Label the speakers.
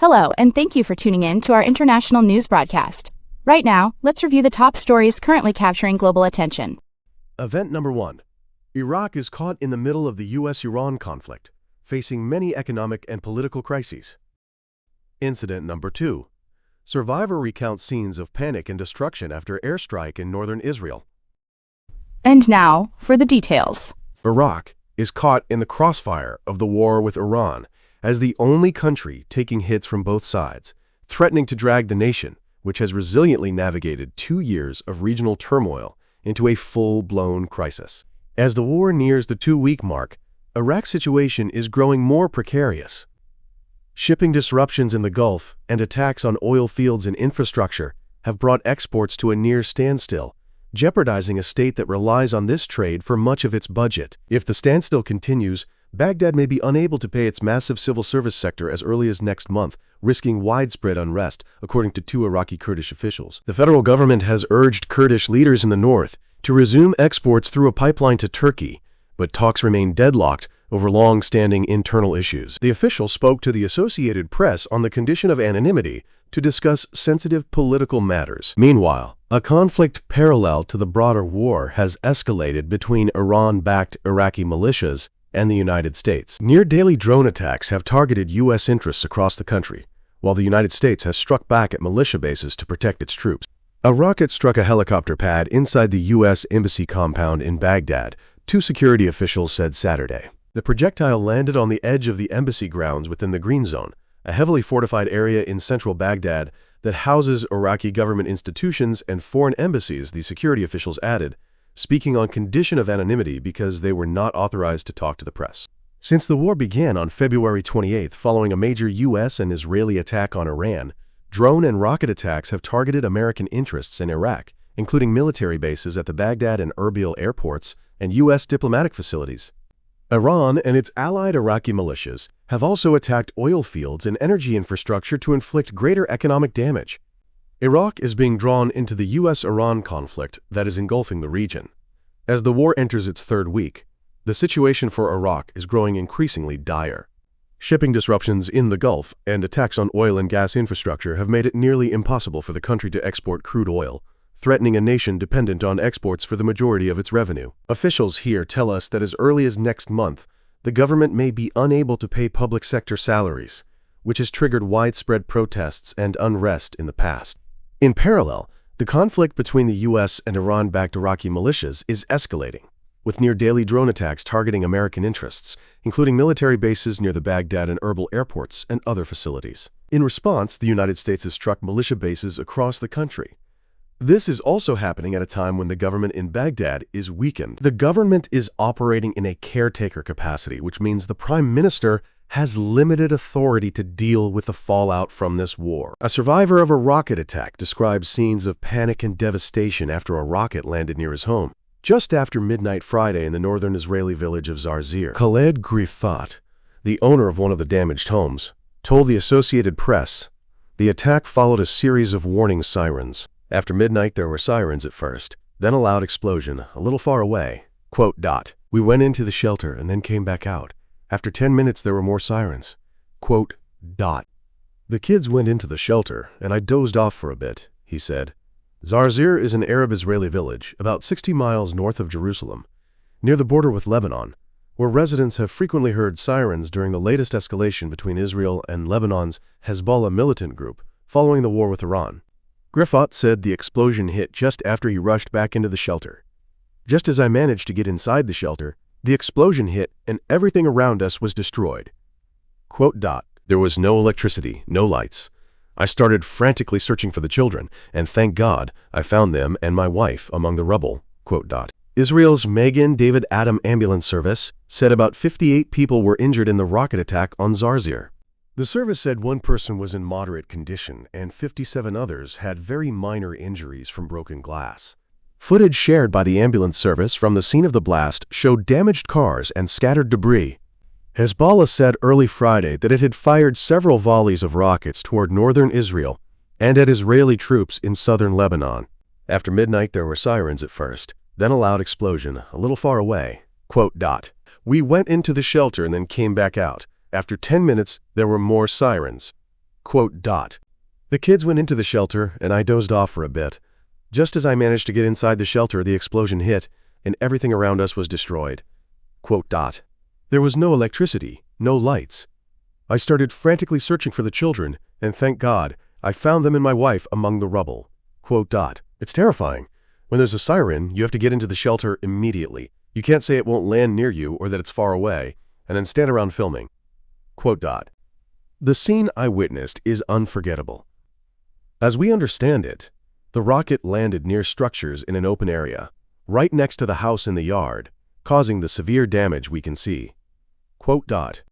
Speaker 1: Hello, and thank you for tuning in to our international news broadcast. Right now, let's review the top stories currently capturing global attention.
Speaker 2: Event number 1. Iraq is caught in the middle of the U.S.-Iran conflict, facing many economic and political crises. Incident number 2. Survivor recounts scenes of panic and destruction after airstrike in northern Israel.
Speaker 1: And now, for the details.
Speaker 2: Iraq is caught in the crossfire of the war with Iran as the only country taking hits from both sides, threatening to drag the nation, which has resiliently navigated 2 years of regional turmoil, into a full-blown crisis. As the war nears the 2-week mark, Iraq's situation is growing more precarious. Shipping disruptions in the Gulf and attacks on oil fields and infrastructure have brought exports to a near standstill, jeopardizing a state that relies on this trade for much of its budget. If the standstill continues, Baghdad may be unable to pay its massive civil service sector as early as next month, risking widespread unrest, according to 2 Iraqi Kurdish officials. The federal government has urged Kurdish leaders in the north to resume exports through a pipeline to Turkey, but talks remain deadlocked over long-standing internal issues. The official spoke to the Associated Press on the condition of anonymity to discuss sensitive political matters. Meanwhile, a conflict parallel to the broader war has escalated between Iran-backed Iraqi militias and the United States. Near-daily drone attacks have targeted U.S. interests across the country, while the United States has struck back at militia bases to protect its troops. A rocket struck a helicopter pad inside the U.S. Embassy compound in Baghdad, 2 security officials said Saturday. The projectile landed on the edge of the embassy grounds within the Green Zone, a heavily fortified area in central Baghdad that houses Iraqi government institutions and foreign embassies, the security officials added, speaking on condition of anonymity because they were not authorized to talk to the press. Since the war began on February 28 following a major U.S. and Israeli attack on Iran, drone and rocket attacks have targeted American interests in Iraq, including military bases at the Baghdad and Erbil airports and U.S. diplomatic facilities. Iran and its allied Iraqi militias have also attacked oil fields and energy infrastructure to inflict greater economic damage. Iraq is being drawn into the U.S.-Iran conflict that is engulfing the region. As the war enters its 3rd week, the situation for Iraq is growing increasingly dire. Shipping disruptions in the Gulf and attacks on oil and gas infrastructure have made it nearly impossible for the country to export crude oil, threatening a nation dependent on exports for the majority of its revenue. Officials here tell us that as early as next month, the government may be unable to pay public sector salaries, which has triggered widespread protests and unrest in the past. In parallel, the conflict between the U.S. and Iran-backed Iraqi militias is escalating, with near-daily drone attacks targeting American interests, including military bases near the Baghdad and Erbil airports and other facilities. In response, the United States has struck militia bases across the country. This is also happening at a time when the government in Baghdad is weakened. The government is operating in a caretaker capacity, which means the Prime Minister has limited authority to deal with the fallout from this war. A survivor of a rocket attack describes scenes of panic and devastation after a rocket landed near his home, just after midnight Friday in the northern Israeli village of Zarzir. Khaled Grifat, the owner of one of the damaged homes, told the Associated Press, "The attack followed a series of warning sirens. After midnight there were sirens at first, then a loud explosion a little far away. We went into the shelter and then came back out. After 10 minutes there were more sirens. The kids went into the shelter and I dozed off for a bit," he said. Zarzir is an Arab-Israeli village about 60 miles north of Jerusalem, near the border with Lebanon, where residents have frequently heard sirens during the latest escalation between Israel and Lebanon's Hezbollah militant group following the war with Iran. Grifat said the explosion hit just after he rushed back into the shelter. "Just as I managed to get inside the shelter, the explosion hit and everything around us was destroyed." There was no electricity, no lights. I started frantically searching for the children, and thank God I found them and my wife among the rubble. Israel's Magen David Adom ambulance service said about 58 people were injured in the rocket attack on Zarzir. The service said 1 person was in moderate condition and 57 others had very minor injuries from broken glass. Footage shared by the ambulance service from the scene of the blast showed damaged cars and scattered debris. Hezbollah said early Friday that it had fired several volleys of rockets toward northern Israel and at Israeli troops in southern Lebanon. After midnight there were sirens at first, then a loud explosion a little far away. We went into the shelter and then came back out. After 10 minutes, there were more sirens. Quote, dot. The kids went into the shelter, and I dozed off for a bit. Just as I managed to get inside the shelter, the explosion hit, and everything around us was destroyed. Quote, dot. There was no electricity, no lights. I started frantically searching for the children, and thank God, I found them and my wife among the rubble. Quote, dot. It's terrifying. When there's a siren, you have to get into the shelter immediately. You can't say it won't land near you or that it's far away, and then stand around filming. Quote, dot. The scene I witnessed is unforgettable. As we understand it, the rocket landed near structures in an open area, right next to the house in the yard, causing the severe damage we can see. Quote, dot.